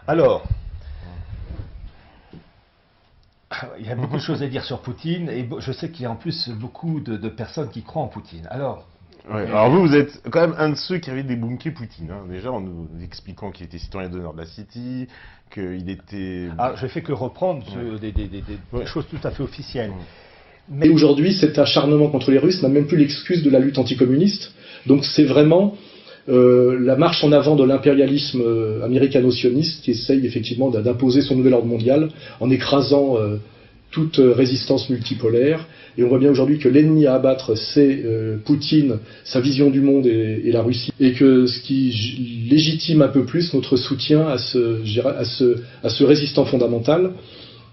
Alors, il y a beaucoup de choses à dire sur Poutine, et je sais qu'il y a en plus beaucoup de personnes qui croient en Poutine. Alors, Ouais, alors vous êtes quand même un de ceux qui avait débunké Poutine, hein. Déjà en nous expliquant qu'il était citoyen d'honneur de la City, qu'il était... je fais que reprendre Ouais. des Ouais. choses tout à fait officielles. Mm. Mais Et aujourd'hui, cet acharnement contre les Russes n'a même plus l'excuse de la lutte anticommuniste. Donc c'est vraiment la marche en avant de l'impérialisme américano-sioniste qui essaye effectivement d'imposer son nouvel ordre mondial en écrasant toute résistance multipolaire. Et on voit bien aujourd'hui que l'ennemi à abattre, c'est Poutine, sa vision du monde et la Russie. Et que ce qui légitime un peu plus notre soutien à ce résistant fondamental.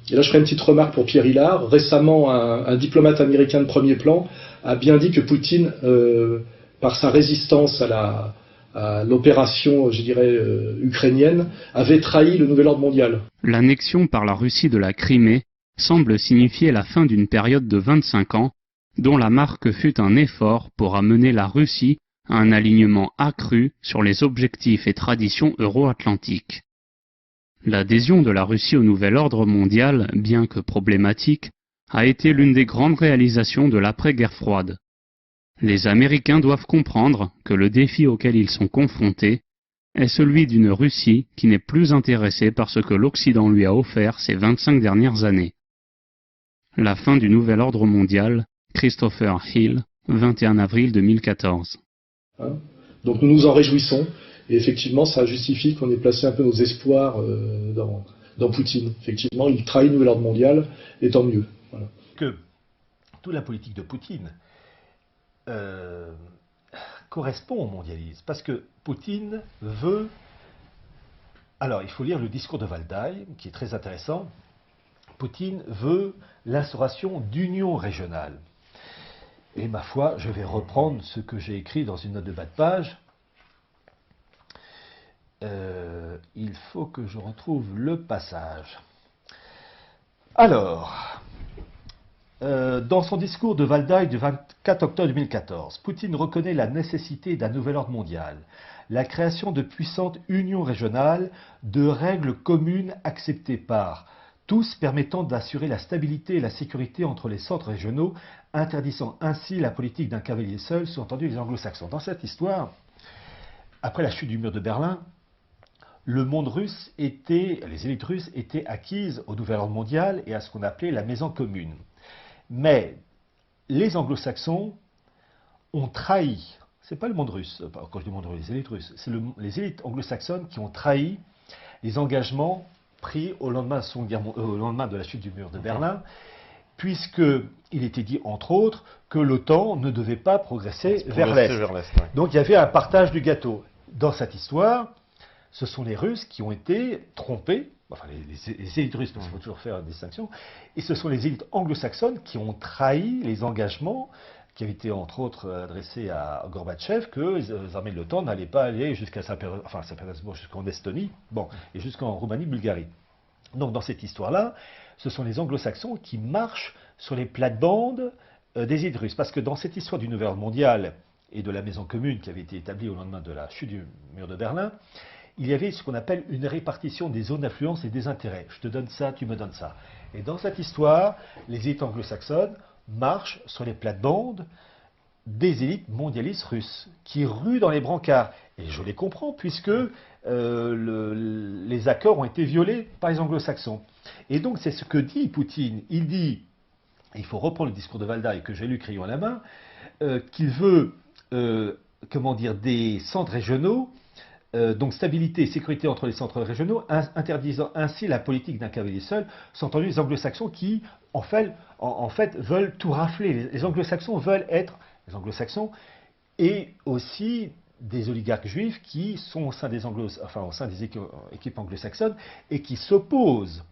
Et là, je ferai une petite remarque pour Pierre Hillard. Récemment, un diplomate américain de premier plan a bien dit que Poutine, par sa résistance à l'opération, je dirais, ukrainienne, avait trahi le nouvel ordre mondial. L'annexion par la Russie de la Crimée semble signifier la fin d'une période de 25 ans, dont la marque fut un effort pour amener la Russie à un alignement accru sur les objectifs et traditions euro-atlantiques. L'adhésion de la Russie au nouvel ordre mondial, bien que problématique, a été l'une des grandes réalisations de l'après-guerre froide. Les Américains doivent comprendre que le défi auquel ils sont confrontés est celui d'une Russie qui n'est plus intéressée par ce que l'Occident lui a offert ces 25 dernières années. La fin du nouvel ordre mondial, Christopher Hill, 21 avril 2014. Donc nous nous en réjouissons, et effectivement ça justifie qu'on ait placé un peu nos espoirs dans Poutine. Effectivement, il trahit le nouvel ordre mondial, et tant mieux. Voilà. que toute la politique de Poutine correspond au mondialisme, parce que Poutine veut... Alors, il faut lire le discours de Valdai, qui est très intéressant. Poutine veut l'instauration d'union régionale. Et ma foi, je vais reprendre ce que j'ai écrit dans une note de bas de page. Il faut que je retrouve le passage. Alors, dans son discours de Valdai du 24 octobre 2014, Poutine reconnaît la nécessité d'un nouvel ordre mondial, la création de puissantes unions régionales, de règles communes acceptées par tous permettant d'assurer la stabilité et la sécurité entre les centres régionaux, interdisant ainsi la politique d'un cavalier seul, sous-entendu les anglo-saxons. Dans cette histoire, après la chute du mur de Berlin, le monde russe les élites russes étaient acquises au nouvel ordre mondial et à ce qu'on appelait la maison commune. Mais les anglo-saxons ont trahi, c'est pas le monde russe, quand je dis le monde russe, les élites russes, c'est les élites anglo-saxonnes qui ont trahi les engagements pris au lendemain de la chute du mur de Berlin, puisqu'il était dit, entre autres, que l'OTAN ne devait pas progresser vers l'Est. Ouais. Donc il y avait un partage du gâteau. Dans cette histoire, ce sont les Russes qui ont été trompés, enfin les élites russes, parce qu'il faut toujours faire une distinction, et ce sont les élites anglo-saxonnes qui ont trahi les engagements qui avaient été entre autres adressés à Gorbatchev, que les armées de l'OTAN n'allaient pas aller jusqu'à Saint-Pétersbourg, jusqu'en Estonie, et jusqu'en Roumanie, Bulgarie. Donc dans cette histoire-là, ce sont les anglo-saxons qui marchent sur les plates-bandes des élites russes, parce que dans cette histoire du nouvel ordre mondial et de la maison commune qui avait été établie au lendemain de la chute du mur de Berlin, il y avait ce qu'on appelle une répartition des zones d'influence et des intérêts. Je te donne ça, tu me donnes ça. Et dans cette histoire, les élites anglo-saxonnes marchent sur les plates-bandes des élites mondialistes russes, qui ruent dans les brancards. Et je les comprends, puisque les accords ont été violés par les anglo-saxons. Et donc c'est ce que dit Poutine. Il dit, il faut reprendre le discours de Valdai que j'ai lu crayon à la main, qu'il veut des centres régionaux, donc stabilité et sécurité entre les centres régionaux, interdisant ainsi la politique d'un cavalier seul, sont entendus les anglo-saxons qui, en fait, veulent tout rafler. Les anglo-saxons veulent être les anglo-saxons et aussi des oligarques juifs qui sont au sein des équipes anglo-saxonnes et qui s'opposent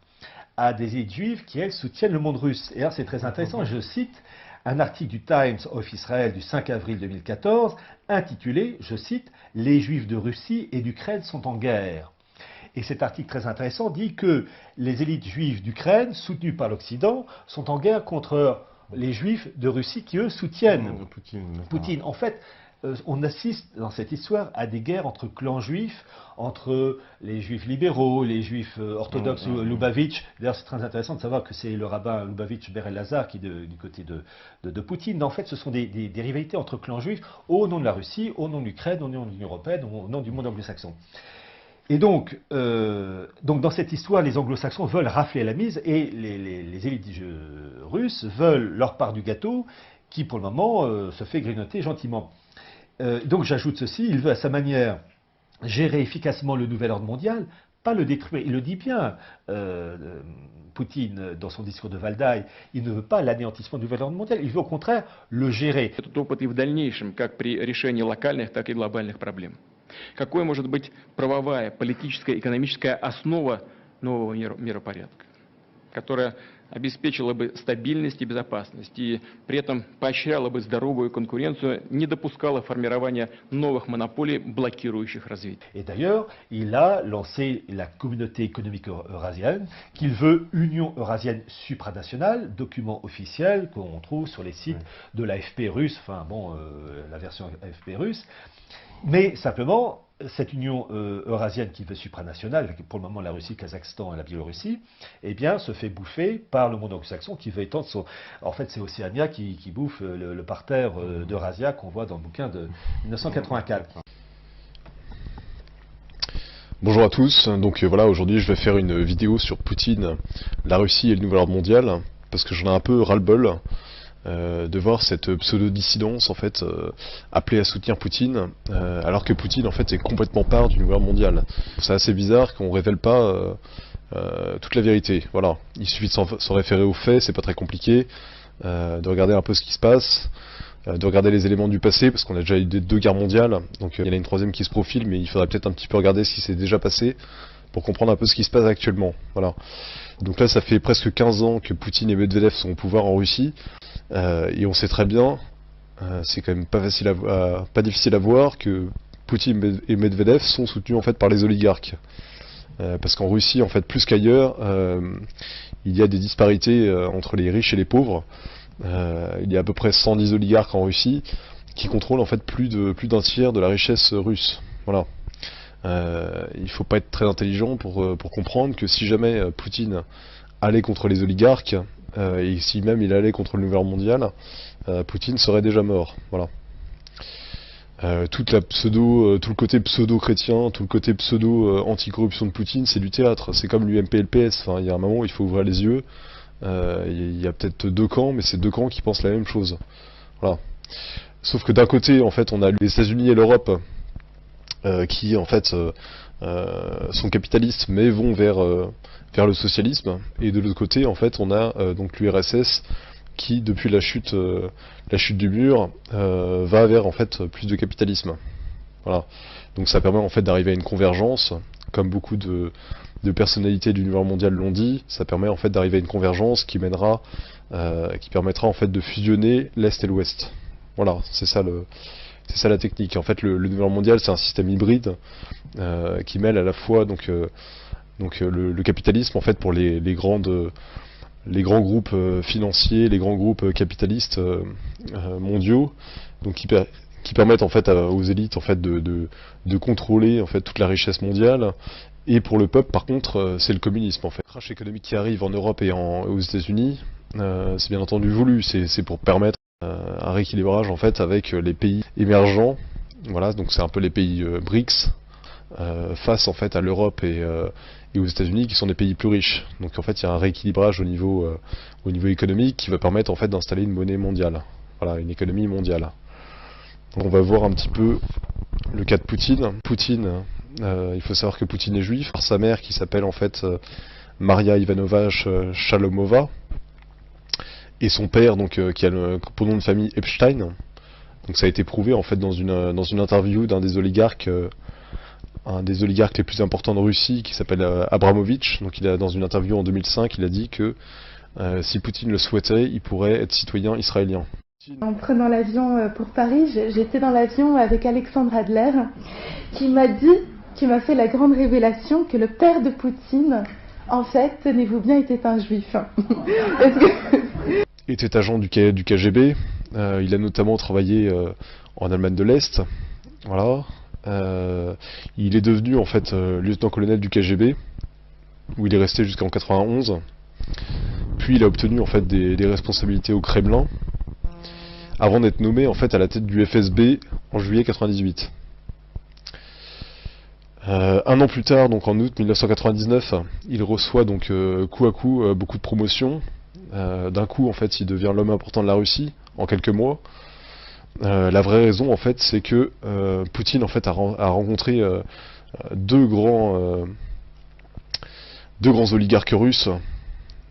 à des élites juives qui, elles, soutiennent le monde russe. Et là, c'est très intéressant, je cite un article du Times of Israel du 5 avril 2014, intitulé, je cite, « Les Juifs de Russie et d'Ukraine sont en guerre ». Et cet article très intéressant dit que les élites juives d'Ukraine, soutenues par l'Occident, sont en guerre contre les Juifs de Russie qui, eux, soutiennent Poutine. En fait, on assiste dans cette histoire à des guerres entre clans juifs, entre les juifs libéraux, les juifs orthodoxes, Lubavitch. D'ailleurs, c'est très intéressant de savoir que c'est le rabbin Lubavitch Ber Elazar qui est du côté de Poutine. En fait, ce sont des rivalités entre clans juifs au nom de la Russie, au nom de l'Ukraine, au nom de l'Union européenne, au nom du monde anglo-saxon. Et donc, dans cette histoire, les anglo-saxons veulent rafler la mise et les élites russes veulent leur part du gâteau qui, pour le moment, se fait grignoter gentiment. Donc j'ajoute ceci, il veut à sa manière gérer efficacement le nouvel ordre mondial, pas le détruire. Il le dit bien, Poutine, dans son discours de Валдай, il ne veut pas l'anéantissement du nouvel ordre mondial, il veut au contraire le gérer. Этот опыт и в дальнейшем, как при решении локальных, так и глобальных проблем. Какой может быть правовая, политическая, экономическая основа нового миропорядка, которая обеспечила бы стабильность и безопасность и при этом поощряла бы здоровую конкуренцию, не допускала формирования новых монополий, блокирующих развитие. Et d'ailleurs, il a lancé la communauté économique eurasienne, qu'il veut Union eurasienne supranationale, document officiel qu'on trouve sur les sites de l'AFP russe, enfin bon, la version AFP russe. Mais simplement, cette union eurasienne qui veut supranationale, avec pour le moment la Russie, le Kazakhstan et la Biélorussie, eh bien, se fait bouffer par le monde anglo-saxon qui veut étendre son... En fait, c'est Océania qui bouffe le parterre d'Eurasia qu'on voit dans le bouquin de 1984. Bonjour à tous, donc voilà, aujourd'hui je vais faire une vidéo sur Poutine, la Russie et le nouvel ordre mondial, parce que j'en ai un peu ras-le-bol de voir cette pseudo-dissidence en fait appelée à soutenir Poutine, alors que Poutine en fait est complètement part du nouvel ordre mondial. C'est assez bizarre qu'on révèle pas toute la vérité. Voilà, il suffit de s'en référer aux faits, c'est pas très compliqué, de regarder un peu ce qui se passe, de regarder les éléments du passé, parce qu'on a déjà eu deux guerres mondiales, donc il y en a une troisième qui se profile, mais il faudrait peut-être un petit peu regarder ce qui s'est déjà passé pour comprendre un peu ce qui se passe actuellement. Voilà. Donc là, ça fait presque 15 ans que Poutine et Medvedev sont au pouvoir en Russie, et on sait très bien, c'est quand même pas difficile à voir, que Poutine et Medvedev sont soutenus en fait par les oligarques. Parce qu'en Russie, en fait, plus qu'ailleurs, il y a des disparités entre les riches et les pauvres. Il y a à peu près 110 oligarques en Russie qui contrôlent en fait plus d'un tiers de la richesse russe. Voilà. Il faut pas être très intelligent pour comprendre que si jamais Poutine allait contre les oligarques, et si même il allait contre le nouvel ordre mondial, Poutine serait déjà mort. Voilà. Tout le côté pseudo-chrétien, tout le côté pseudo-anticorruption de Poutine, c'est du théâtre. C'est comme l'UMP et le PS. Enfin, il y a un moment où il faut ouvrir les yeux. Il y a peut-être deux camps, mais c'est deux camps qui pensent la même chose. Voilà. Sauf que d'un côté, en fait, on a les États-Unis et l'Europe qui, en fait, sont capitalistes, mais vont vers le socialisme. Et de l'autre côté, en fait, on a donc l'URSS qui, depuis la chute du mur, va vers en fait plus de capitalisme. Voilà. Donc ça permet en fait d'arriver à une convergence, comme beaucoup de personnalités du nouvel ordre mondial l'ont dit. Ça permet en fait d'arriver à une convergence qui permettra en fait de fusionner l'Est et l'Ouest. Voilà, c'est ça la technique. En fait, le nouvel ordre mondial, c'est un système hybride qui mêle à la fois donc le capitalisme en fait pour les grands groupes financiers, les grands groupes capitalistes mondiaux, donc qui permettent en fait aux élites en fait de contrôler en fait toute la richesse mondiale. Et pour le peuple, par contre, c'est le communisme en fait. Le crash économique qui arrive en Europe et aux États-Unis, c'est bien entendu voulu. C'est pour permettre un rééquilibrage en fait avec les pays émergents. Voilà, donc c'est un peu les pays BRICS face en fait à l'Europe et aux États-Unis qui sont des pays plus riches. Donc en fait, il y a un rééquilibrage au niveau économique qui va permettre en fait d'installer une monnaie mondiale. Voilà, une économie mondiale. Donc on va voir un petit peu le cas de Poutine. Poutine, il faut savoir que Poutine est juif. Par sa mère qui s'appelle en fait Maria Ivanovna Shalomova, et son père donc qui a pour nom de famille Epstein. Donc ça a été prouvé en fait dans une interview d'un des oligarques les plus importants de Russie, qui s'appelle Abramovich. Donc dans une interview en 2005, il a dit que si Poutine le souhaitait, il pourrait être citoyen israélien. En prenant l'avion pour Paris, j'étais dans l'avion avec Alexandre Adler, qui m'a fait la grande révélation que le père de Poutine, en fait, tenez-vous bien, était un juif. Était agent du KGB, Il a notamment travaillé en Allemagne de l'Est. Voilà. Il est devenu en fait lieutenant-colonel du KGB, où il est resté jusqu'en 91. Puis il a obtenu en fait des responsabilités au Kremlin, avant d'être nommé en fait à la tête du FSB en juillet 98. Un an plus tard, donc en août 1999, il reçoit donc coup à coup beaucoup de promotions. D'un coup, en fait, il devient l'homme important de la Russie en quelques mois. La vraie raison, en fait, c'est que Poutine, en fait, a rencontré deux grands oligarques russes.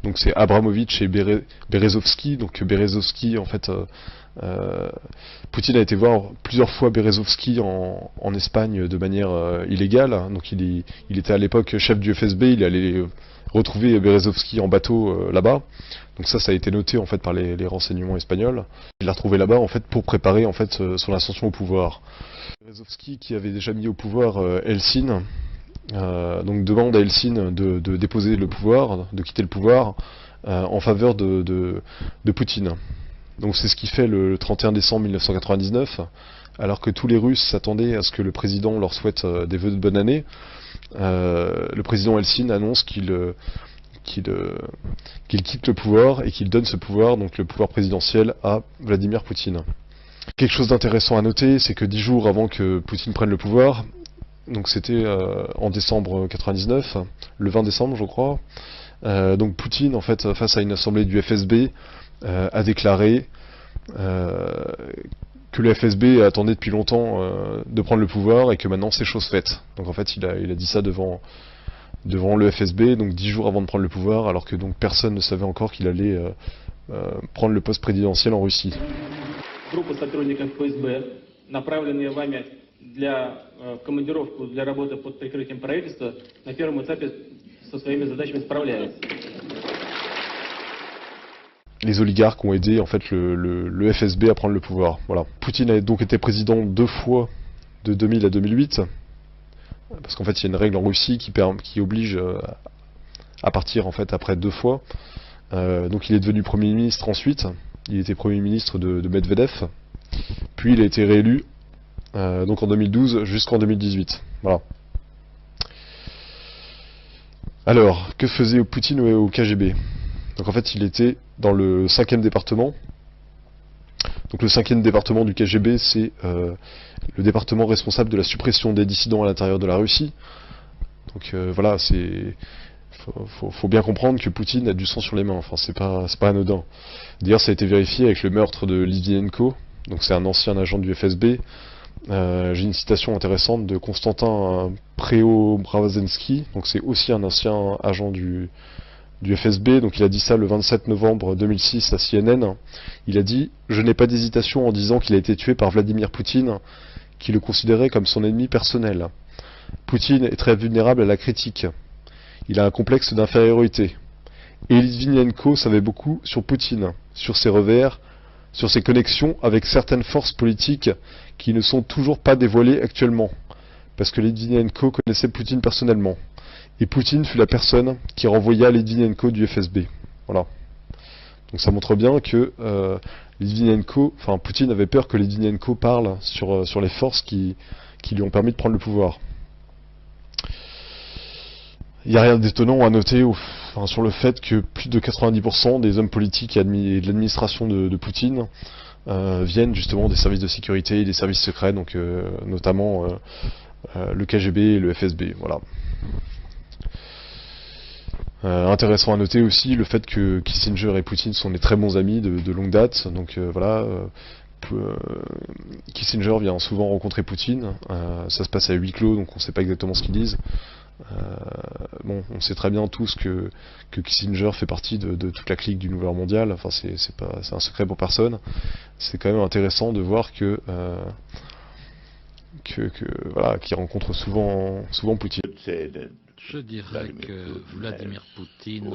Donc c'est Abramovich et Berezovsky. Donc Berezovsky, en fait, Poutine a été voir plusieurs fois Berezovsky en Espagne de manière illégale. Donc il était à l'époque chef du FSB, il est allé retrouver Berezovsky en bateau là-bas. Donc ça a été noté en fait par les renseignements espagnols. Il l'a retrouvé là-bas en fait pour préparer en fait son ascension au pouvoir. Berezovsky, qui avait déjà mis au pouvoir Helsin, donc demande à Helsin de déposer le pouvoir, de quitter le pouvoir en faveur de Poutine. Donc c'est ce qu'il fait le 31 décembre 1999, alors que tous les Russes s'attendaient à ce que le président leur souhaite des vœux de bonne année. Le président Helsin annonce qu'il quitte le pouvoir et qu'il donne ce pouvoir, donc le pouvoir présidentiel, à Vladimir Poutine. Quelque chose d'intéressant à noter, c'est que 10 jours avant que Poutine prenne le pouvoir, donc c'était en décembre 99, le 20 décembre je crois, donc Poutine, en fait, face à une assemblée du FSB, a déclaré que le FSB attendait depuis longtemps de prendre le pouvoir et que maintenant c'est chose faite. Donc en fait il a dit ça devant le FSB, donc 10 jours avant de prendre le pouvoir, alors que donc personne ne savait encore qu'il allait prendre le poste présidentiel en Russie. Группа сотрудников ФСБ, направленные вами для командировку для работы под прикрытием правительства, на первом этапе со своими задачами справляется. Les oligarques ont aidé en fait le FSB à prendre le pouvoir. Voilà. Poutine a donc été président 2 fois de 2000 à 2008, parce qu'en fait il y a une règle en Russie qui oblige à partir en fait après 2 fois. Donc il est devenu Premier ministre ensuite. Il était Premier ministre de Medvedev. Puis il a été réélu donc en 2012 jusqu'en 2018. Voilà. Alors, que faisait Poutine au KGB? Donc en fait il était dans le 5e département. Donc le 5e département du KGB, c'est le département responsable de la suppression des dissidents à l'intérieur de la Russie. Donc voilà, faut bien comprendre que Poutine a du sang sur les mains. Enfin, c'est pas anodin. D'ailleurs, ça a été vérifié avec le meurtre de Litvinenko. Donc c'est un ancien agent du FSB. J'ai une citation intéressante de Konstantin Preobrazhensky. Donc c'est aussi un ancien agent du FSB, donc il a dit ça le 27 novembre 2006 à CNN. Il a dit « Je n'ai pas d'hésitation en disant qu'il a été tué par Vladimir Poutine, qui le considérait comme son ennemi personnel. Poutine est très vulnérable à la critique. Il a un complexe d'infériorité. Et Litvinenko savait beaucoup sur Poutine, sur ses revers, sur ses connexions avec certaines forces politiques qui ne sont toujours pas dévoilées actuellement, parce que Litvinenko connaissait Poutine personnellement. Et Poutine fut la personne qui renvoya Litvinenko du FSB. Voilà. Donc ça montre bien que Poutine avait peur que Litvinenko parle sur les forces qui lui ont permis de prendre le pouvoir. Il n'y a rien d'étonnant à noter sur le fait que plus de 90% des hommes politiques et de l'administration de Poutine viennent justement des services de sécurité et des services secrets, donc notamment le KGB et le FSB. Voilà. Intéressant à noter aussi le fait que Kissinger et Poutine sont des très bons amis de longue date. Donc voilà, Kissinger vient souvent rencontrer Poutine. Ça se passe à huis clos, donc on ne sait pas exactement ce qu'ils disent. Bon, on sait très bien tous que Kissinger fait partie de toute la clique du Nouvel Ordre mondial. Enfin, c'est un secret pour personne. C'est quand même intéressant de voir voilà, qu'il rencontre souvent Poutine. Je dirais que Vladimir Poutine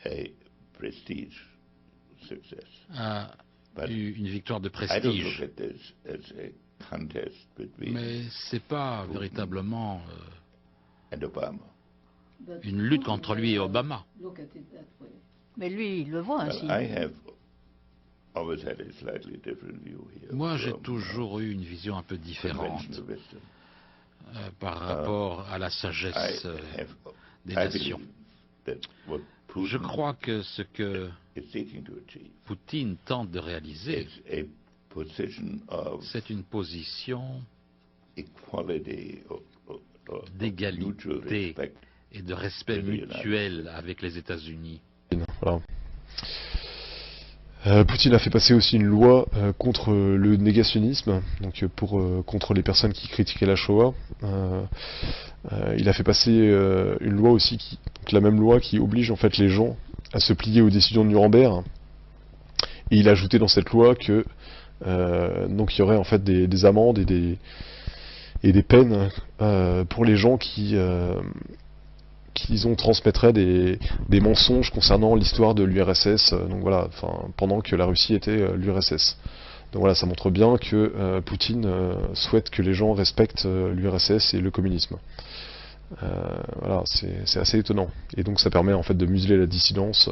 a eu une victoire de prestige. Mais c'est pas véritablement une lutte entre lui et Obama. Mais lui, il le voit ainsi. Moi, j'ai toujours eu une vision un peu différente par rapport à la sagesse des nations. Je crois que ce que Poutine tente de réaliser, c'est une position d'égalité et de respect mutuel avec les États-Unis. Voilà. Poutine a fait passer aussi une loi contre le négationnisme, donc contre les personnes qui critiquaient la Shoah. Il a fait passer une loi aussi, donc la même loi qui oblige en fait les gens à se plier aux décisions de Nuremberg. Et il a ajouté dans cette loi que donc il y aurait en fait des amendes et des peines pour les gens qui transmettraient des mensonges concernant l'histoire de l'URSS, donc voilà, pendant que la Russie était l'URSS. Donc voilà, ça montre bien que Poutine souhaite que les gens respectent l'URSS et le communisme. Voilà, c'est assez étonnant. Et donc ça permet en fait de museler la dissidence.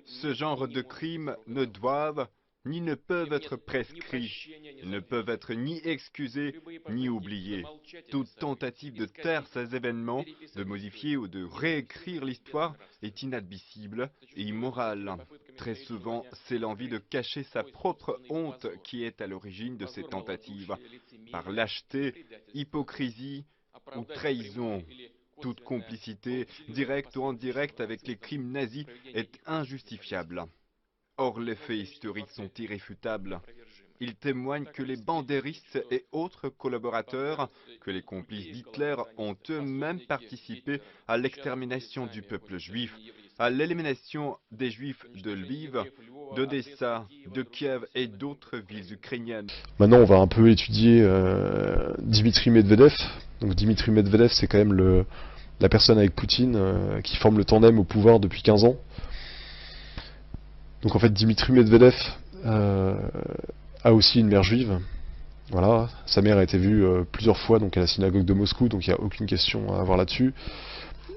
Ce genre de crimes ne doivent ni ne peuvent être prescrits. Ils ne peuvent être ni excusés ni oubliés. Toute tentative de taire ces événements, de modifier ou de réécrire l'histoire est inadmissible et immorale. Très souvent, c'est l'envie de cacher sa propre honte qui est à l'origine de ces tentatives. Par lâcheté, hypocrisie ou trahison. Toute complicité, directe ou indirecte, avec les crimes nazis est injustifiable. Or, les faits historiques sont irréfutables. Ils témoignent que les bandéristes et autres collaborateurs, que les complices d'Hitler ont eux-mêmes participé à l'extermination du peuple juif, à l'élimination des juifs de Lviv, d'Odessa, de Kiev et d'autres villes ukrainiennes. Maintenant, on va un peu étudier Dimitri Medvedev. Donc Dimitri Medvedev, c'est quand même la personne avec Poutine qui forme le tandem au pouvoir depuis 15 ans. Donc en fait, Dimitri Medvedev a aussi une mère juive. Voilà, sa mère a été vue plusieurs fois donc à la synagogue de Moscou, donc il n'y a aucune question à avoir là-dessus.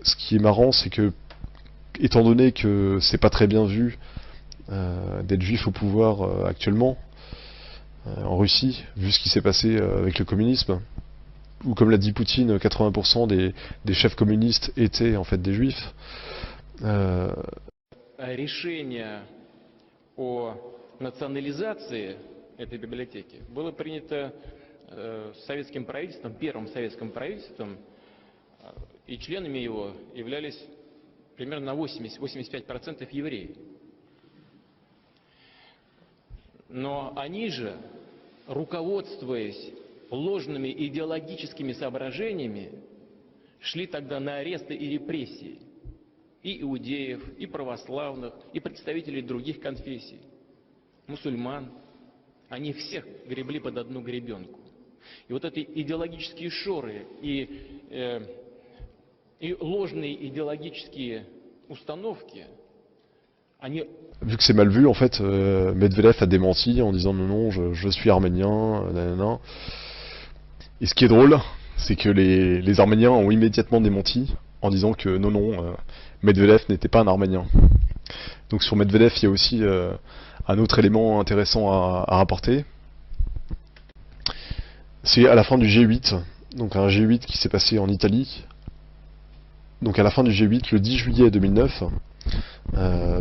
Ce qui est marrant, c'est que, étant donné que c'est pas très bien vu d'être juif au pouvoir actuellement en Russie, vu ce qui s'est passé avec le communisme, où comme l'a dit Poutine, 80% des chefs communistes étaient en fait des juifs. О национализации этой библиотеки было принято советским правительством, первым советским правительством, и членами его являлись примерно 80-85% евреев. Но они же, руководствуясь ложными идеологическими соображениями, шли тогда на аресты и репрессии. И иудеев, и православных, и представителей других конфессий, мусульман, они всех гребли под одну гребенку. И вот эти идеологические шоры и ложные идеологические установки, они... Vu que c'est mal vu, en fait, Medvedev a démenti en disant non, je suis arménien, nanana. Et ce qui est drôle, c'est que les Arméniens ont immédiatement démenti en disant que non, Medvedev n'était pas un Arménien. Donc sur Medvedev, il y a aussi un autre élément intéressant à rapporter. C'est à la fin du G8, donc un G8 qui s'est passé en Italie. Donc à la fin du G8, le 10 juillet 2009,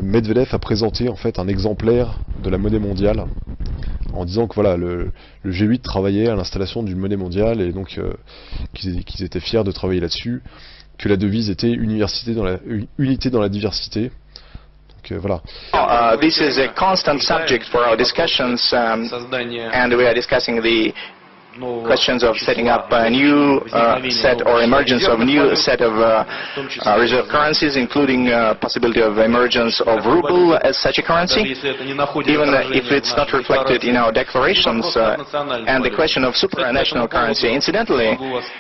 Medvedev a présenté en fait un exemplaire de la monnaie mondiale en disant que voilà, le G8 travaillait à l'installation d'une monnaie mondiale et donc qu'ils étaient fiers de travailler là-dessus, que la devise était unité dans la diversité. Donc voilà. This is a constant subject for our discussions, and we are discussing the questions of setting up a new set or emergence of new set of reserve currencies, including possibility of emergence of ruble as such a currency, even if it's not reflected in our declarations, and the question of supranational currency. Incidentally,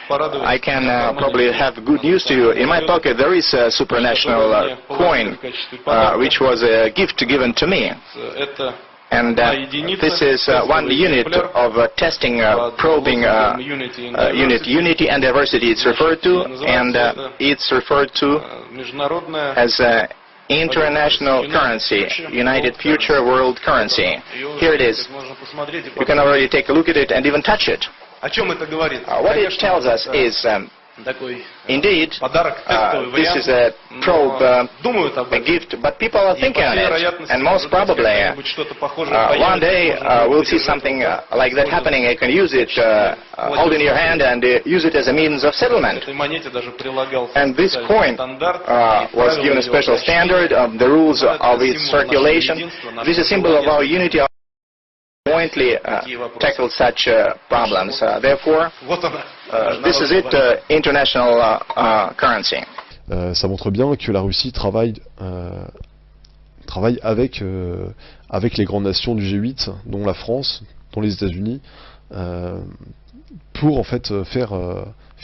I can probably have good news to you. In my pocket there is a supranational coin, which was a gift given to me. And this is one unit of testing, probing unity and diversity it's referred to, and it's referred to as international currency, United Future World Currency. Here it is. You can already take a look at it and even touch it. What it tells us is, indeed, this is a probe, a gift, but people are thinking on it, and most probably, one day we'll see something like that happening. You can use it, hold in your hand, and use it as a means of settlement. And this coin was given a special standard, the rules of its circulation. This is a symbol of our unity, jointly tackled such problems. Therefore, this is it, international currency. Ça montre bien que la Russie travaille avec les grandes nations du G8, dont la France, dont les États-Unis, pour en fait faire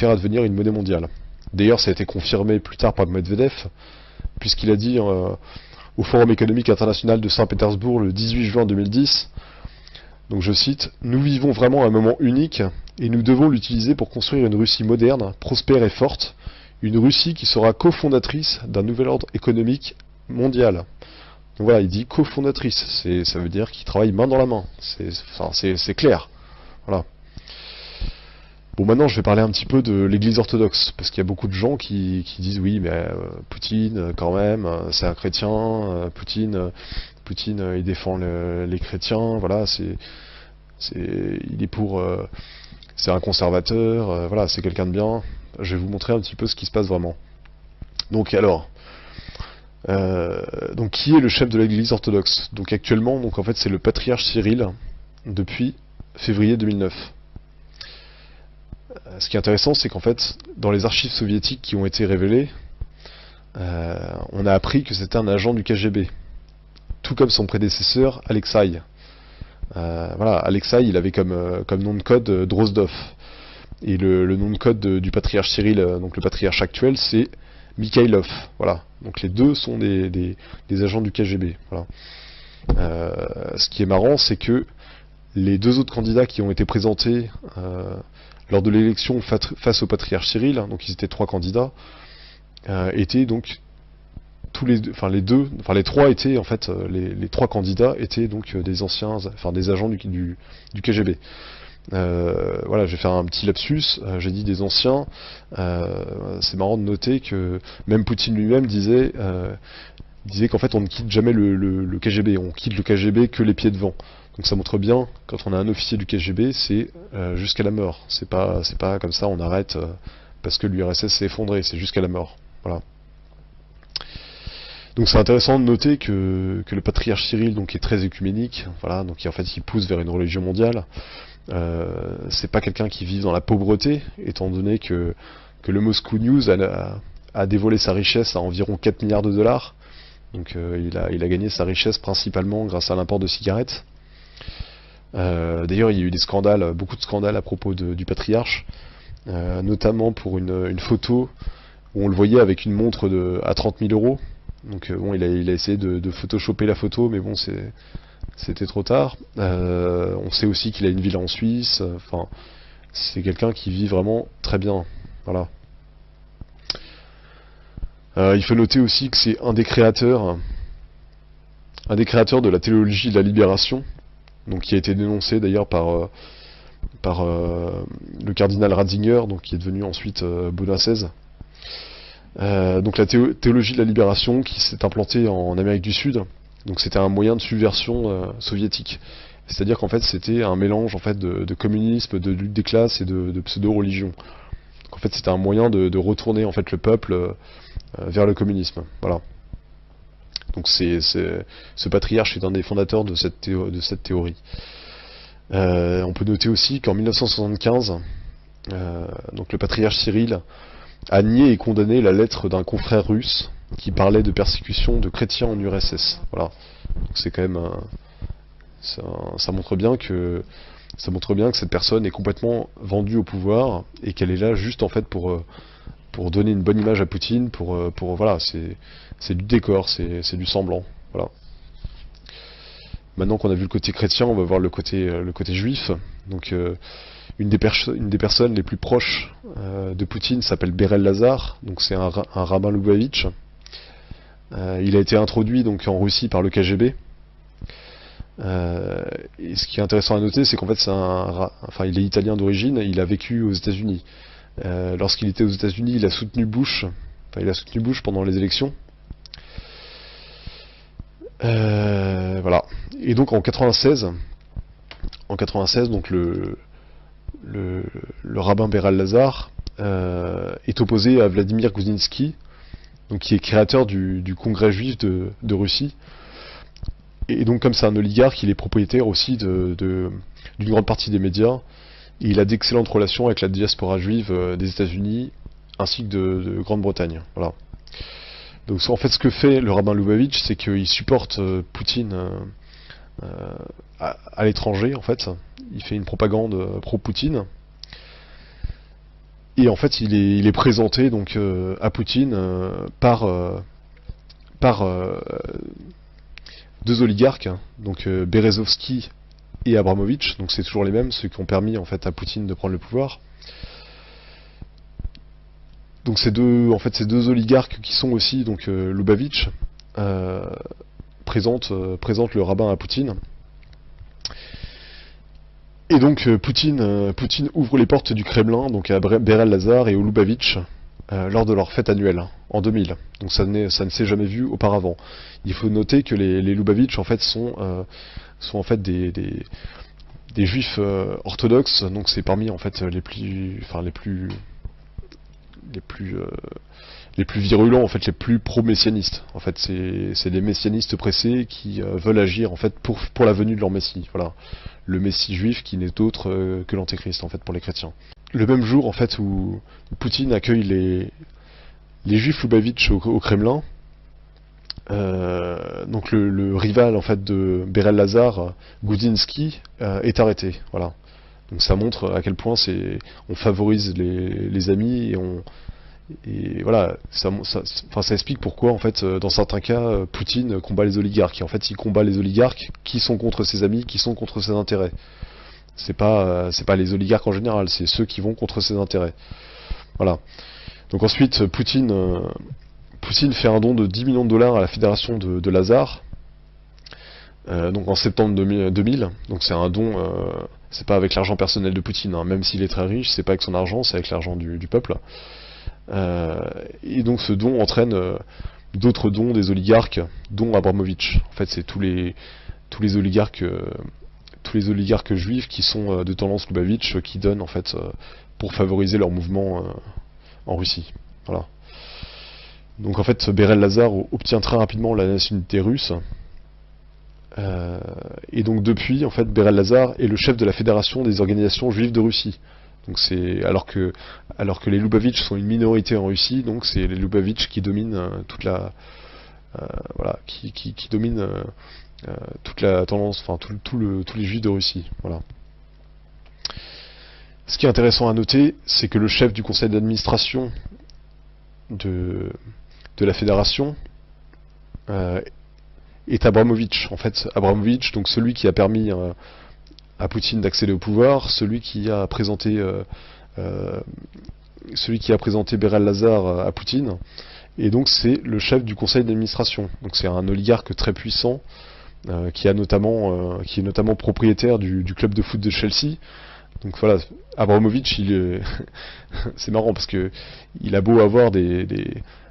advenir une monnaie mondiale. D'ailleurs, ça a été confirmé plus tard par Medvedev, puisqu'il a dit au Forum économique international de Saint-Pétersbourg le 18 juin 2010. Donc je cite, « Nous vivons vraiment un moment unique et nous devons l'utiliser pour construire une Russie moderne, prospère et forte, une Russie qui sera cofondatrice d'un nouvel ordre économique mondial. » Donc voilà, il dit cofondatrice, ça veut dire qu'il travaille main dans la main, c'est clair. Voilà. Bon, maintenant je vais parler un petit peu de l'Église orthodoxe, parce qu'il y a beaucoup de gens qui disent oui, mais Poutine, quand même, c'est un chrétien, Poutine, il défend les chrétiens, voilà, il est pour, c'est un conservateur, voilà, c'est quelqu'un de bien. Je vais vous montrer un petit peu ce qui se passe vraiment. Donc alors, donc qui est le chef de l'Église orthodoxe? Donc actuellement, donc en fait, c'est le patriarche Cyril depuis février 2009. Ce qui est intéressant, c'est qu'en fait, dans les archives soviétiques qui ont été révélées, on a appris que c'était un agent du KGB, tout comme son prédécesseur Alexei. Voilà, Alexei, il avait comme nom de code Drozdov, et le nom de code du patriarche Cyril, donc le patriarche actuel, c'est Mikhailov. Voilà, donc les deux sont des agents du KGB. Voilà. Ce qui est marrant, c'est que les deux autres candidats qui ont été présentés lors de l'élection face au patriarche Cyril, donc ils étaient 3 candidats, étaient donc les 3 étaient en fait les 3 candidats étaient donc des anciens, des agents du KGB. Voilà, je vais faire un petit lapsus. J'ai dit des anciens. C'est marrant de noter que même Poutine lui-même disait qu'en fait on ne quitte jamais le KGB, on quitte le KGB que les pieds devant. Donc ça montre bien, quand on a un officier du KGB, c'est jusqu'à la mort. C'est pas comme ça, on arrête parce que l'URSS s'est effondré, c'est jusqu'à la mort. Voilà. Donc c'est intéressant de noter que le patriarche Cyril donc est très œcuménique, voilà, donc en fait il pousse vers une religion mondiale. C'est pas quelqu'un qui vit dans la pauvreté, étant donné que le Moscow News a dévoilé sa richesse à environ 4 milliards de dollars. Donc il a gagné sa richesse principalement grâce à l'import de cigarettes. D'ailleurs il y a eu des scandales, beaucoup de scandales à propos du patriarche, notamment pour une photo où on le voyait avec une montre à 30 000 euros. Donc bon, il a essayé de photoshopper la photo, mais bon, c'était trop tard. On sait aussi qu'il a une villa en Suisse. Enfin, c'est quelqu'un qui vit vraiment très bien. Voilà. Il faut noter aussi que c'est un des créateurs de la théologie de la libération, donc qui a été dénoncé d'ailleurs par le cardinal Ratzinger, donc qui est devenu ensuite Benoît XVI. Donc la théologie de la libération qui s'est implantée en Amérique du Sud, donc c'était un moyen de subversion soviétique. C'est-à-dire qu'en fait c'était un mélange en fait de communisme, de lutte des classes et de pseudo-religion. Donc en fait c'était un moyen de retourner en fait le peuple vers le communisme. Voilà. Donc ce patriarche est un des fondateurs de cette théorie. On peut noter aussi qu'en 1975, donc le patriarche Cyril a nié et condamné la lettre d'un confrère russe qui parlait de persécution de chrétiens en URSS. Voilà. C'est quand même ça montre bien que cette personne est complètement vendue au pouvoir et qu'elle est là juste en fait pour donner une bonne image à Poutine, voilà, c'est du décor, c'est du semblant. Voilà. Maintenant qu'on a vu le côté chrétien, on va voir le côté juif. Donc une des personnes les plus proches de Poutine s'appelle Berel Lazar, donc c'est un rabbin Lubavitch. Il a été introduit donc en Russie par le KGB. Et ce qui est intéressant à noter, c'est qu'en fait, il est italien d'origine, il a vécu aux États-Unis. Lorsqu'il était aux États-Unis, il a soutenu Bush pendant les élections. Voilà. Et donc en 96, donc le rabbin Beral Lazar est opposé à Vladimir Goudinsky, donc qui est créateur du Congrès juif de Russie. Et donc comme c'est un oligarque, il est propriétaire aussi d'une grande partie des médias. Et il a d'excellentes relations avec la diaspora juive des États-Unis ainsi que de Grande-Bretagne. Voilà. Donc en fait, ce que fait le rabbin Lubavitch, c'est qu'il supporte Poutine à l'étranger. En fait, il fait une propagande pro-Poutine. Et en fait, il est présenté donc à Poutine par deux oligarques, donc Berezovsky et Abramovich. Donc c'est toujours les mêmes, ceux qui ont permis en fait à Poutine de prendre le pouvoir. Donc ces deux oligarques qui sont aussi donc Lubavitch présentent le rabbin à Poutine. Et donc Poutine ouvre les portes du Kremlin donc à Beral Lazar et au Lubavitch lors de leur fête annuelle en 2000. Donc ça ne s'est jamais vu auparavant. Il faut noter que les Lubavitch en fait sont en fait des juifs orthodoxes. Donc c'est parmi en fait les plus virulents, en fait les plus pro-messianistes. En fait c'est des messianistes pressés qui veulent agir en fait pour la venue de leur messie. Voilà, le messie juif qui n'est autre que l'antéchrist en fait pour les chrétiens. Le même jour en fait où Poutine accueille les juifs Lubavitch au Kremlin, donc le rival en fait de Beral Lazar, Goudinsky, est arrêté. Voilà. Donc ça montre à quel point on favorise les amis et voilà, ça explique pourquoi en fait dans certains cas Poutine combat les oligarques. Et en fait il combat les oligarques qui sont contre ses amis, qui sont contre ses intérêts. C'est pas les oligarques en général, c'est ceux qui vont contre ses intérêts. Voilà. Donc ensuite Poutine fait un don de 10 millions de dollars à la fédération de Lazar. Donc en septembre 2000, donc c'est un don, c'est pas avec l'argent personnel de Poutine, hein, même s'il est très riche, c'est pas avec son argent, c'est avec l'argent du peuple. Et donc ce don entraîne d'autres dons des oligarques, dont Abramovich. En fait, c'est tous les oligarques juifs qui sont de tendance Lubavitch qui donnent en fait pour favoriser leur mouvement en Russie. Voilà. Donc en fait, Beral Lazar obtient très rapidement la nationalité russe. Et donc depuis, en fait, Beral Lazar est le chef de la fédération des organisations juives de Russie. Donc c'est alors que les Lubavitch sont une minorité en Russie, donc c'est les Lubavitch qui dominent qui dominent toute la tendance, enfin tous les juifs de Russie. Voilà. Ce qui est intéressant à noter, c'est que le chef du conseil d'administration de la fédération est Abramovich. En fait, Abramovich, donc celui qui a permis à Poutine d'accéder au pouvoir, celui qui a présenté Beral Lazar à Poutine, et donc c'est le chef du conseil d'administration. Donc c'est un oligarque très puissant qui est notamment propriétaire du club de foot de Chelsea. Donc voilà, Abramovich, c'est marrant parce que il a beau avoir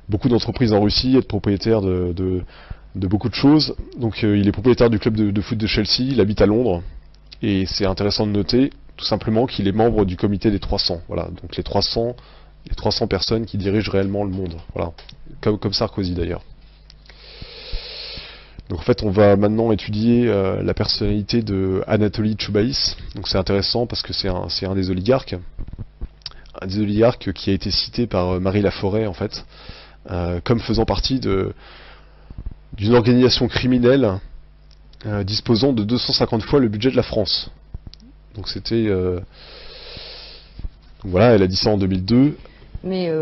beaucoup d'entreprises en Russie, être propriétaire de beaucoup de choses. Donc il est propriétaire du club de foot de Chelsea, il habite à Londres, et c'est intéressant de noter tout simplement qu'il est membre du comité des 300. Voilà, donc les 300 personnes qui dirigent réellement le monde. Voilà, comme Sarkozy d'ailleurs. Donc en fait, on va maintenant étudier la personnalité de Anatoly Chubais. Donc c'est intéressant parce que c'est un des oligarques. Un des oligarques qui a été cité par Marie Laforêt, en fait, comme faisant partie d'une organisation criminelle disposant de 250 fois le budget de la France. Donc c'était... voilà, elle a dit ça en 2002. Mais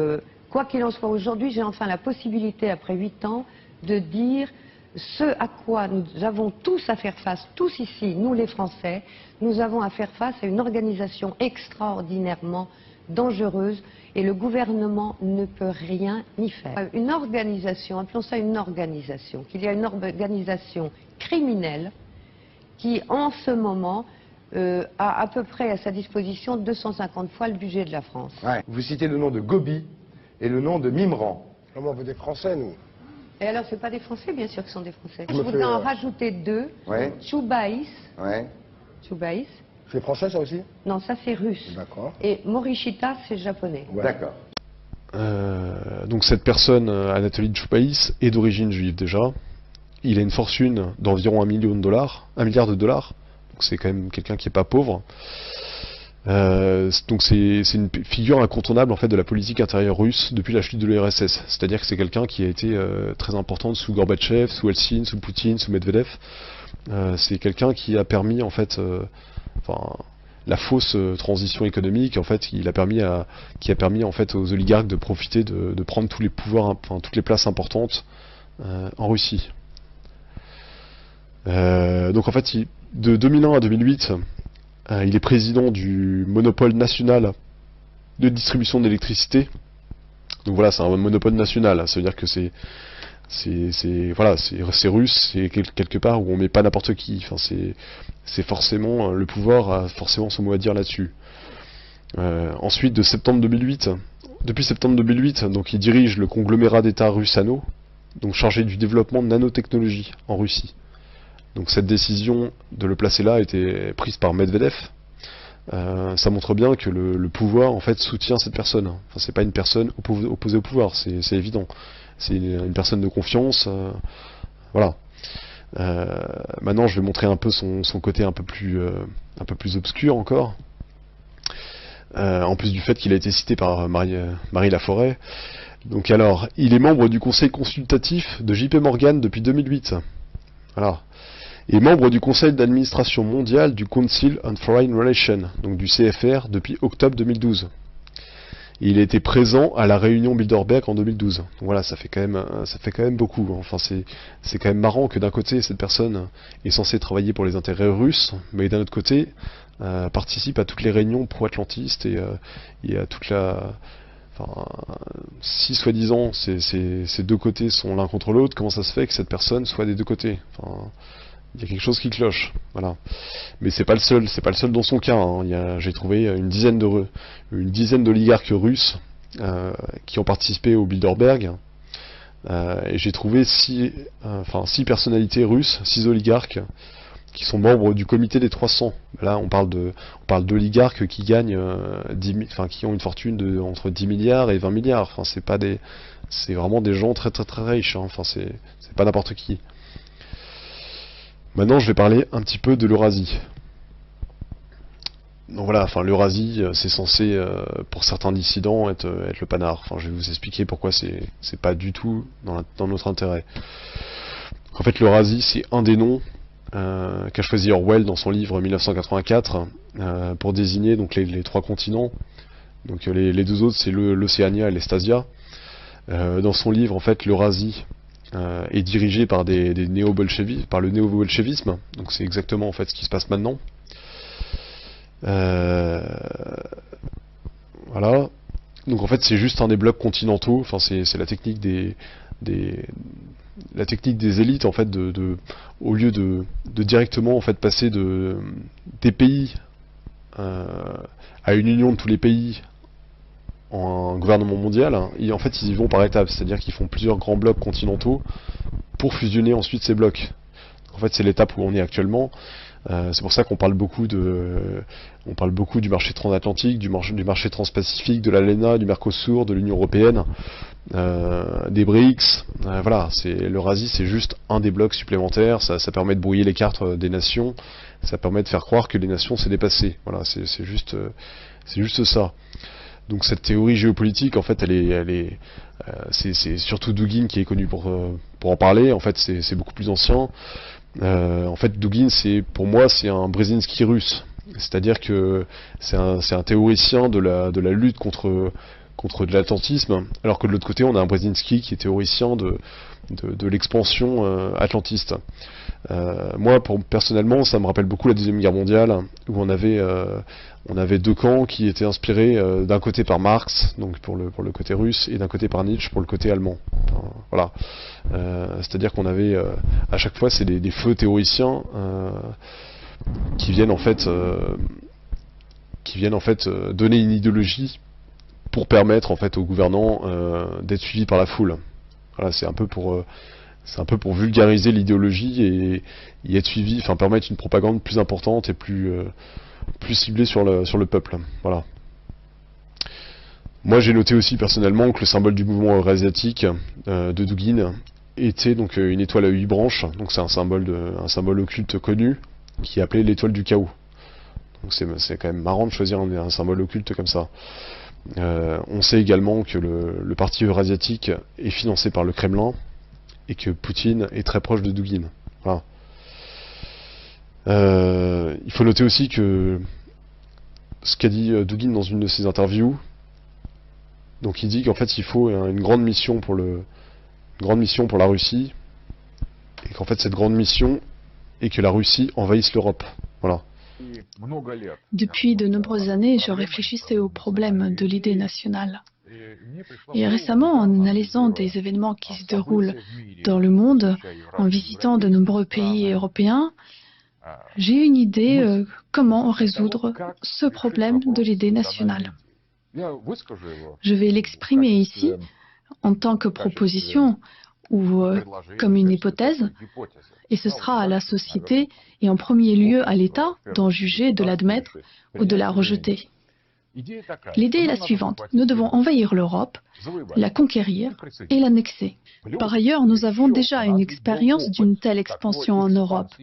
quoi qu'il en soit, aujourd'hui, j'ai enfin la possibilité, après 8 ans, de dire ce à quoi nous avons tous à faire face, tous ici, nous les Français, nous avons à faire face à une organisation extraordinairement dangereuse, et le gouvernement ne peut rien y faire. Une organisation, appelons ça une organisation, qu'il y a une organisation criminelle qui, en ce moment, a à peu près à sa disposition 250 fois le budget de la France. Ouais. Vous citez le nom de Gobi et le nom de Mimran. Comment vous des Français, nous? Et alors, ce pas des Français, bien sûr que ce sont des Français. Je voudrais en rajouter deux. Ouais. Choubaïs. Ouais. Choubaïs. C'est français, ça aussi? Non, ça c'est russe. D'accord. Et Morishita, c'est japonais. Ouais. D'accord. Donc cette personne, Anatoly Choubaïs, est d'origine juive déjà. Il a une fortune d'environ $1 million, $1 milliard. Donc c'est quand même quelqu'un qui est pas pauvre. Donc c'est une figure incontournable en fait de la politique intérieure russe depuis la chute de l'URSS. C'est-à-dire que c'est quelqu'un qui a été très importante sous Gorbatchev, sous Eltsine, sous Poutine, sous Medvedev. C'est quelqu'un qui a permis en fait, la fausse transition économique en fait, qui a permis en fait aux oligarques de profiter de prendre tous les pouvoirs, toutes les places importantes en Russie. Donc en fait, de 2001 à 2008, il est président du monopole national de distribution d'électricité. Donc voilà, c'est un monopole national. Ça veut dire que c'est russe, c'est quelque part où on met pas n'importe qui. Enfin, c'est forcément le pouvoir a forcément son mot à dire là-dessus. Ensuite, depuis septembre 2008, donc il dirige le conglomérat d'État Rusano, donc chargé du développement de nanotechnologie en Russie. Donc cette décision de le placer là a été prise par Medvedev. Ça montre bien que le pouvoir en fait soutient cette personne. Enfin, c'est pas une personne opposée au pouvoir, c'est évident. C'est une personne de confiance. Voilà. Maintenant, je vais montrer un peu son côté un peu plus obscur encore. En plus du fait qu'il a été cité par Marie Laforêt. Donc alors, il est membre du conseil consultatif de JP Morgan depuis 2008. Voilà. Et membre du conseil d'administration mondial du Council on Foreign Relations, donc du CFR, depuis octobre 2012. Et il a été présent à la réunion Bilderberg en 2012. Donc voilà, ça fait quand même beaucoup. Enfin, c'est quand même marrant que d'un côté, cette personne est censée travailler pour les intérêts russes, mais d'un autre côté, participe à toutes les réunions pro-atlantistes et à toute la... Enfin, si soi-disant ces deux côtés sont l'un contre l'autre, comment ça se fait que cette personne soit des deux côtés? Enfin, il y a quelque chose qui cloche, voilà. Mais c'est pas le seul dans son cas. Hein. J'ai trouvé une dizaine d'oligarques russes qui ont participé au Bilderberg, et j'ai trouvé 6 personnalités russes, 6 oligarques qui sont membres du comité des 300. Là, on parle d'oligarques qui gagnent qui ont une fortune entre 10 milliards et 20 milliards. Enfin, c'est vraiment des gens très très très riches. Hein. Enfin, c'est pas n'importe qui. Maintenant, je vais parler un petit peu de l'Eurasie. Donc voilà, enfin l'Eurasie, c'est censé, pour certains dissidents, être le panard. Enfin, je vais vous expliquer pourquoi c'est pas du tout dans notre intérêt. En fait, l'Eurasie, c'est un des noms qu'a choisi Orwell dans son livre 1984 pour désigner donc les 3 continents. Donc les 2 autres, c'est l'Océania et l'Estasia. Dans son livre, en fait, l'Eurasie est dirigé par le néo-bolchevisme, donc c'est exactement en fait ce qui se passe maintenant. Voilà. Donc en fait c'est juste un des blocs continentaux. Enfin c'est la technique des élites en fait au lieu de directement en fait passer des pays à une union de tous les pays en gouvernement mondial, en fait ils y vont par étapes, c'est-à-dire qu'ils font plusieurs grands blocs continentaux pour fusionner ensuite ces blocs. En fait c'est l'étape où on est actuellement. C'est pour ça qu'on parle beaucoup du marché transatlantique, du marché transpacifique, de l'ALENA, du Mercosur, de l'Union Européenne, des BRICS. Voilà, l'Eurasie c'est juste un des blocs supplémentaires, ça permet de brouiller les cartes des nations, ça permet de faire croire que les nations s'est dépassées. Voilà, c'est juste ça. Donc cette théorie géopolitique, en fait, c'est surtout Dugin qui est connu pour en parler. En fait, c'est beaucoup plus ancien. En fait, Dugin, pour moi, c'est un Brzezinski russe. C'est-à-dire que c'est un théoricien de la lutte contre contre de l'atlantisme, alors que de l'autre côté, on a un Brzezinski qui est théoricien de l'expansion atlantiste. Moi, personnellement, ça me rappelle beaucoup la Deuxième Guerre mondiale, où on avait deux camps qui étaient inspirés d'un côté par Marx, donc pour le côté russe, et d'un côté par Nietzsche pour le côté allemand. Voilà. C'est-à-dire qu'on avait à chaque fois, c'est des feux théoriciens qui viennent en fait donner une idéologie pour permettre en fait aux gouvernants d'être suivis par la foule. Voilà, c'est un peu pour vulgariser l'idéologie et être suivi, enfin permettre une propagande plus importante et plus ciblée sur le peuple. Voilà. Moi, j'ai noté aussi personnellement que le symbole du mouvement eurasiatique de Dugin était donc une étoile à 8 branches. Donc c'est un symbole occulte connu qui est appelé l'étoile du chaos. Donc c'est quand même marrant de choisir un symbole occulte comme ça. On sait également que le parti eurasiatique est financé par le Kremlin et que Poutine est très proche de Dugin. Voilà. Il faut noter aussi que ce qu'a dit Dugin dans une de ses interviews, donc il dit qu'en fait il faut une grande mission pour la Russie, et qu'en fait cette grande mission est que la Russie envahisse l'Europe. Voilà. Depuis de nombreuses années, je réfléchissais au problème de l'idée nationale. Et récemment, en analysant des événements qui se déroulent dans le monde, en visitant de nombreux pays européens, j'ai une idée comment résoudre ce problème de l'idée nationale. Je vais l'exprimer ici en tant que proposition ou comme une hypothèse, et ce sera à la société et en premier lieu à l'État d'en juger, de l'admettre ou de la rejeter. L'idée est la suivante. Nous devons envahir l'Europe, la conquérir et l'annexer. Par ailleurs, nous avons déjà une expérience d'une telle expansion en Europe.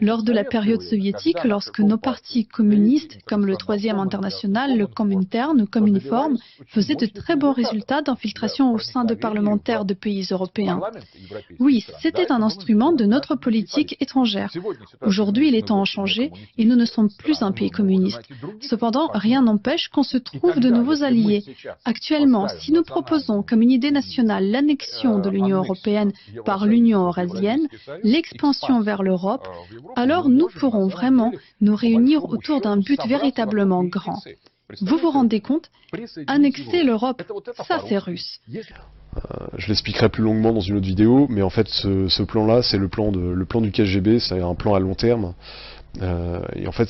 Lors de la période soviétique, lorsque nos partis communistes, comme le Troisième International, le Comintern ou Communiform, faisaient de très bons résultats d'infiltration au sein de parlementaires de pays européens. Oui, c'était un instrument de notre politique étrangère. Aujourd'hui, les temps ont changé et nous ne sommes plus un pays communiste. Cependant, rien n'empêche qu'on se trouve de nouveaux alliés. Actuellement, si nous proposons comme une idée nationale l'annexion de l'Union européenne par l'Union eurasienne, l'expansion vers l'Europe, alors nous pourrons vraiment nous réunir autour d'un but véritablement grand. Vous vous rendez compte? Annexer l'Europe, ça c'est russe. Je l'expliquerai plus longuement dans une autre vidéo, mais en fait ce plan-là, c'est le plan du KGB, c'est un plan à long terme. Et en fait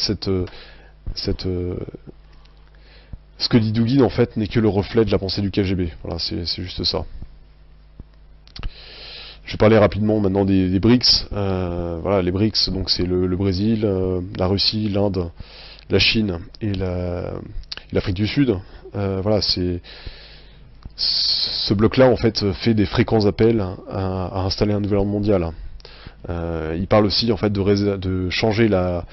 ce que dit Dugin en fait n'est que le reflet de la pensée du KGB. Voilà, c'est juste ça. Je vais parler rapidement maintenant des BRICS. Voilà, les BRICS, donc c'est le Brésil, la Russie, l'Inde, la Chine et l'Afrique du Sud. Voilà, ce bloc-là en fait fait des fréquents appels à installer un nouvel ordre mondial. Il parle aussi en fait de changer la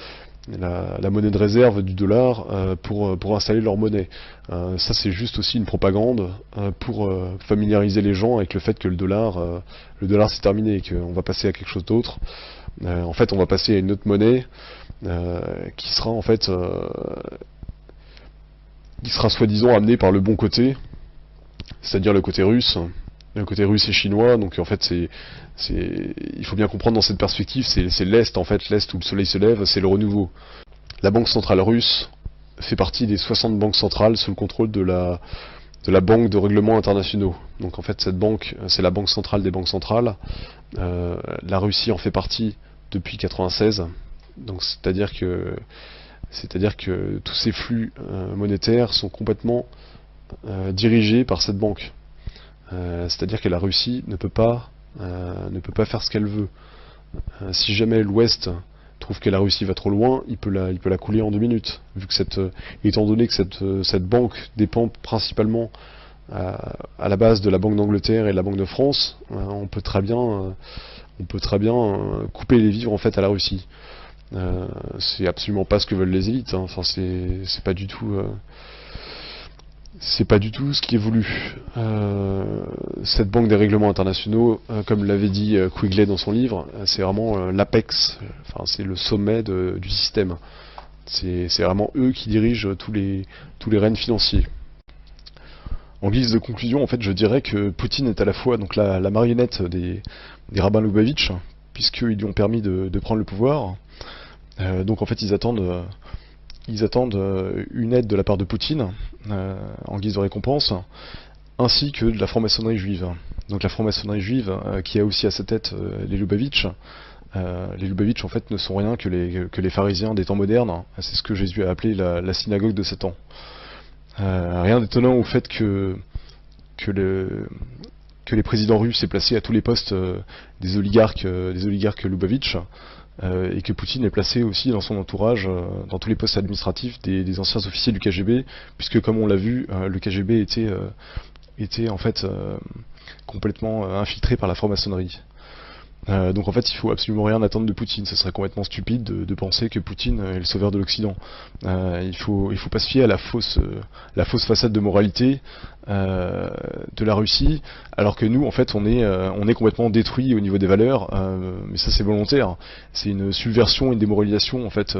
monnaie de réserve du dollar pour installer leur monnaie. Ça c'est juste aussi une propagande pour familiariser les gens avec le fait que le dollar c'est terminé et qu'on va passer à quelque chose d'autre. En fait on va passer à une autre monnaie qui sera en fait soi-disant amenée par le bon côté, c'est-à-dire le côté russe et chinois. Donc en fait il faut bien comprendre dans cette perspective, c'est l'Est en fait, l'Est où le soleil se lève, c'est le renouveau. La Banque centrale russe fait partie des 60 banques centrales sous le contrôle de la Banque de règlements internationaux. Donc en fait cette banque, c'est la banque centrale des banques centrales. La Russie en fait partie depuis 1996. Donc c'est-à-dire que tous ces flux monétaires sont complètement dirigés par cette banque. C'est-à-dire que la Russie ne peut pas faire ce qu'elle veut. Si jamais l'Ouest trouve que la Russie va trop loin, il peut la couler en 2 minutes. Vu que étant donné que cette banque dépend principalement à la base de la Banque d'Angleterre et de la Banque de France, on peut très bien couper les vivres en fait à la Russie. C'est absolument pas ce que veulent les élites. Enfin, c'est pas du tout. C'est pas du tout ce qui est voulu. Cette banque des règlements internationaux, comme l'avait dit Quigley dans son livre, c'est vraiment l'apex, enfin c'est le sommet du système. C'est vraiment eux qui dirigent tous les rênes financiers. En guise de conclusion, en fait, je dirais que Poutine est à la fois donc la marionnette des rabbins Lubavitch, puisqu'ils lui ont permis de prendre le pouvoir. Donc en fait, ils attendent une aide de la part de Poutine en guise de récompense, ainsi que de la franc-maçonnerie juive. Donc la franc-maçonnerie juive qui a aussi à sa tête les Lubavitch. Les Lubavitch en fait ne sont rien que les pharisiens des temps modernes. C'est ce que Jésus a appelé la synagogue de Satan. Rien d'étonnant au fait que les présidents russes aient placé à tous les postes des oligarques Lubavitch, et que Poutine ait placé aussi dans son entourage, dans tous les postes administratifs, des anciens officiers du KGB, puisque comme on l'a vu, le KGB était en fait complètement infiltré par la franc-maçonnerie. Donc en fait il faut absolument rien attendre de Poutine, ce serait complètement stupide de penser que Poutine est le sauveur de l'Occident. Il faut pas se fier à la fausse façade de moralité de la Russie, alors que nous en fait on est complètement détruit au niveau des valeurs, mais ça c'est volontaire, c'est une subversion, une démoralisation en fait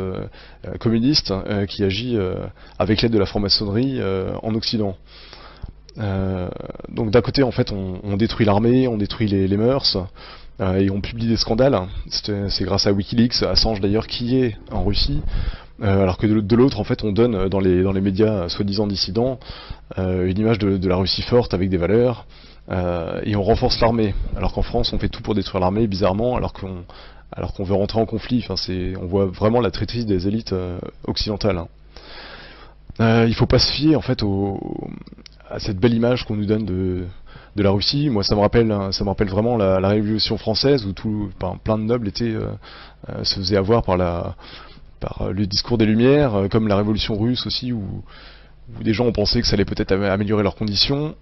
communiste qui agit avec l'aide de la franc-maçonnerie en Occident. Donc d'un côté en fait on détruit l'armée, on détruit les mœurs, et on publie des scandales. C'est grâce à Wikileaks, Assange d'ailleurs, qui est en Russie, alors que de l'autre en fait on donne dans les médias soi-disant dissidents une image de la Russie forte avec des valeurs, et on renforce l'armée, alors qu'en France on fait tout pour détruire l'armée bizarrement, alors qu'on veut rentrer en conflit. Enfin, on voit vraiment la traîtrise des élites occidentales. Il faut pas se fier en fait à cette belle image qu'on nous donne de la Russie. Moi ça me rappelle vraiment la Révolution française, où plein de nobles se faisaient avoir par le discours des Lumières, comme la Révolution russe aussi, où des gens ont pensé que ça allait peut-être améliorer leurs conditions.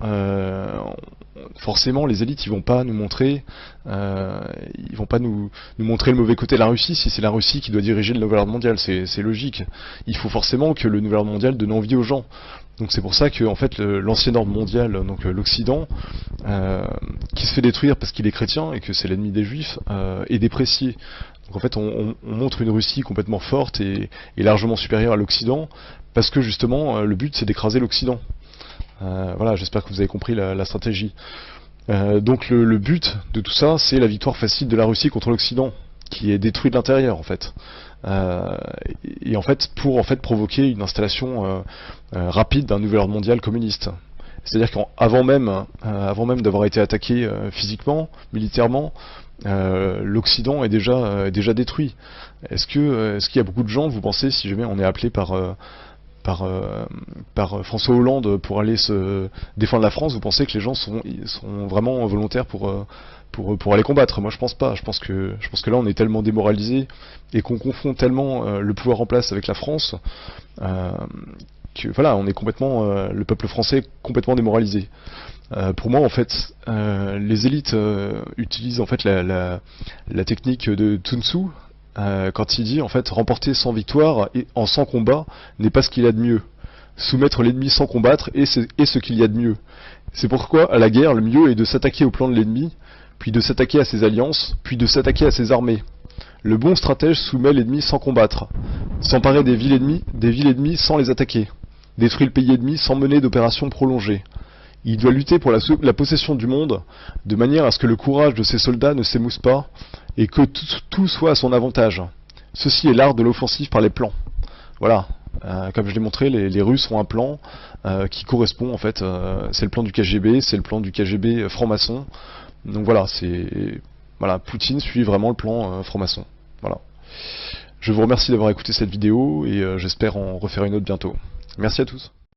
Forcément les élites ils vont pas nous montrer le mauvais côté de la Russie, si c'est la Russie qui doit diriger le nouvel ordre mondial, c'est logique. Il faut forcément que le nouvel ordre mondial donne envie aux gens. Donc c'est pour ça que en fait l'ancien ordre mondial, donc l'Occident, qui se fait détruire parce qu'il est chrétien et que c'est l'ennemi des Juifs, est déprécié. Donc en fait on montre une Russie complètement forte et largement supérieure à l'Occident, parce que justement le but c'est d'écraser l'Occident. Voilà, j'espère que vous avez compris la stratégie. Donc le but de tout ça, c'est la victoire facile de la Russie contre l'Occident, qui est détruit de l'intérieur en fait. Et en fait pour provoquer une installation rapide d'un nouvel ordre mondial communiste. C'est-à-dire qu'avant même d'avoir été attaqué physiquement, militairement, l'Occident est déjà détruit. Est-ce qu'il y a beaucoup de gens, vous pensez, si jamais on est appelé par François Hollande pour aller se défendre la France, vous pensez que les gens sont vraiment volontaires pour aller combattre? Moi je pense pas. Je pense que là on est tellement démoralisé et qu'on confond tellement le pouvoir en place avec la France que voilà, on est complètement le peuple français est complètement démoralisé. Pour moi en fait les élites utilisent en fait la technique de Sun Tzu, quand il dit en fait remporter sans victoire et en 100 combats n'est pas ce qu'il y a de mieux. Soumettre l'ennemi sans combattre est ce qu'il y a de mieux. C'est pourquoi à la guerre le mieux est de s'attaquer au plan de l'ennemi, puis de s'attaquer à ses alliances, puis de s'attaquer à ses armées. Le bon stratège soumet l'ennemi sans combattre, s'emparer des villes ennemies sans les attaquer, détruire le pays ennemi sans mener d'opérations prolongées. Il doit lutter pour la possession du monde, de manière à ce que le courage de ses soldats ne s'émousse pas, et que tout soit à son avantage. Ceci est l'art de l'offensive par les plans. Voilà, comme je l'ai montré, les Russes ont un plan qui correspond en fait, c'est le plan du KGB, c'est le plan du KGB franc-maçon. Donc voilà, Poutine suit vraiment le plan franc-maçon. Voilà. Je vous remercie d'avoir écouté cette vidéo et j'espère en refaire une autre bientôt. Merci à tous.